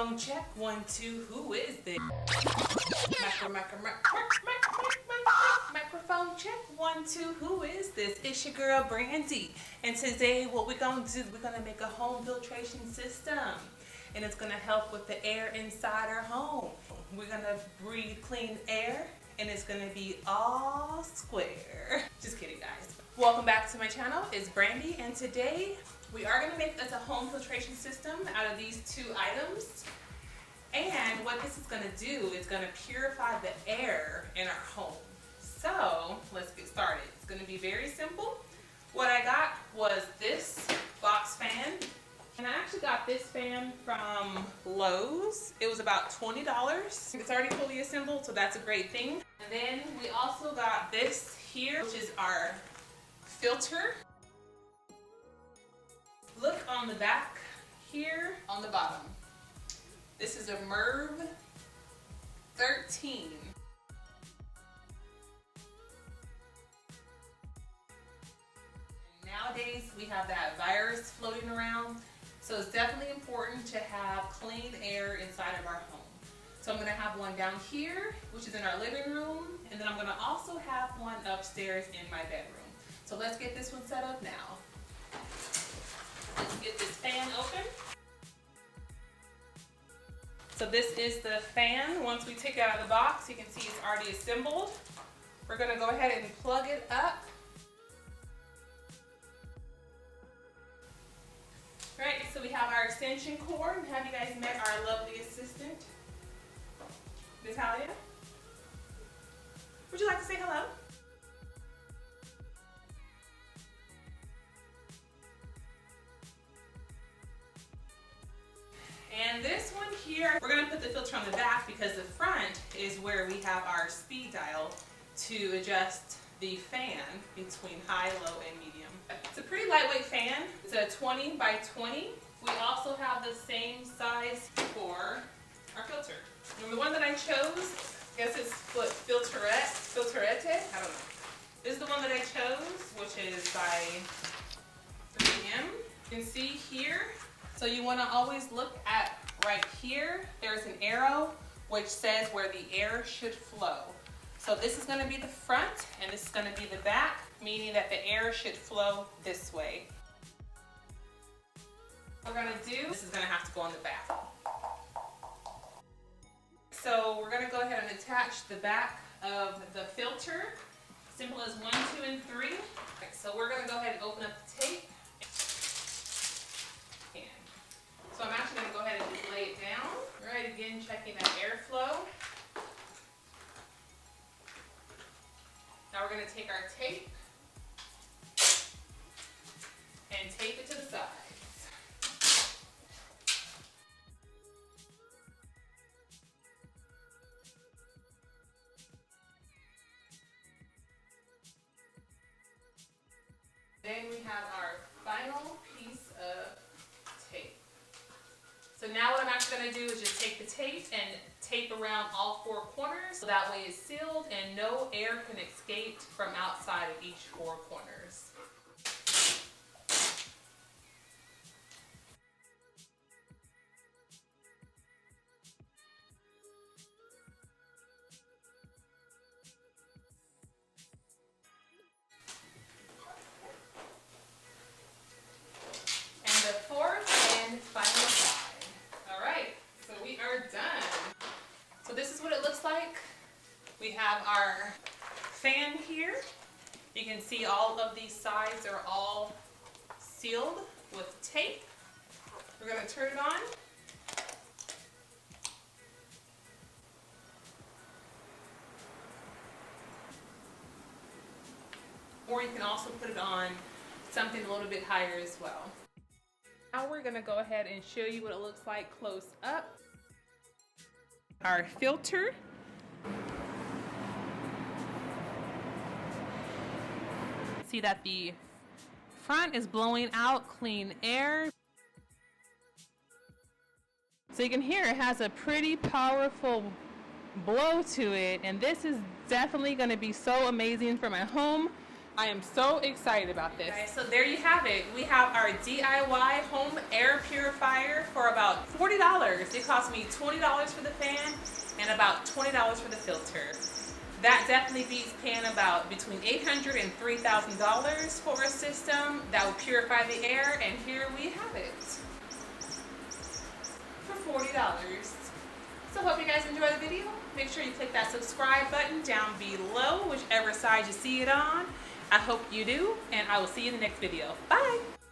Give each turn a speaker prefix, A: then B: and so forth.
A: Microphone check, 1, 2, who is this? Microphone check, 1, 2, who is this? It's your girl Brandy, and today what we're gonna do, we're gonna make a home filtration system, and it's gonna help with the air inside our home. We're gonna breathe clean air, and it's gonna be all square. Just kidding, guys. Welcome back to my channel. It's Brandy, and today we are gonna make this a home filtration system out of these two items. And what this is gonna do is gonna purify the air in our home. So let's get started. It's gonna be very simple. What I got was this box fan. And I actually got this fan from Lowe's. It was about $20. It's already fully assembled, so that's a great thing. And then we also got this here, which is our filter. Look on the back here on the bottom. This is a MERV 13. Nowadays we have that virus floating around, so it's definitely important to have clean air inside of our home. So I'm going to have one down here, which is in our living room, and then I'm going to also have one upstairs in my bedroom. So let's get this one set up now. Let's get this fan open. So this is the fan. Once we take it out of the box, you can see it's already assembled. We're going to go ahead and plug it up. Alright, so we have our extension cord. Have you guys met our lovely assistant, Miss Halia? Would you like to say hello? And this one here, we're going to put the filter on the back because the front is where we have our speed dial to adjust the fan between high, low, and medium. It's a pretty lightweight fan. It's a 20 by 20. We also have the same size for our filter. And the one that I chose, I guess it's what, Filterette? I don't know. This is the one that I chose, which is by 3M. You can see here. So you want to always look at right here. There's an arrow which says where the air should flow. So this is going to be the front and this is going to be the back, meaning that the air should flow this way. What we're going to do, this is going to have to go on the back. So we're going to go ahead and attach the back of the filter. Simple as 1, 2, and 3. Okay, so we're going to go ahead and open up the tape. So I'm actually going to go ahead and just lay it down. All right, again, checking that airflow. Now we're going to take our tape and tape it to the sides. Then we have our final piece of tape. So now what I'm actually going to do is just take the tape and tape around all 4 corners, so that way it's sealed and no air can escape from outside of each 4 corners. And the 4th and final side. So this is what it looks like. We have our fan here. You can see all of these sides are all sealed with tape. We're going to turn it on. Or you can also put it on something a little bit higher as well. Now we're going to go ahead and show you what it looks like close up. Our filter. See that the front is blowing out clean air. So you can hear it has a pretty powerful blow to it, and this is definitely going to be so amazing for my home I am so excited about this. Okay, so there you have it. We have our DIY home air purifier for about $40. It cost me $20 for the fan and about $20 for the filter. That definitely beats paying about between $800 and $3,000 for a system that will purify the air, and here we have it for $40. So hope you guys enjoy the video. Make sure you click that subscribe button down below, whichever side you see it on. I hope you do, and I will see you in the next video. Bye!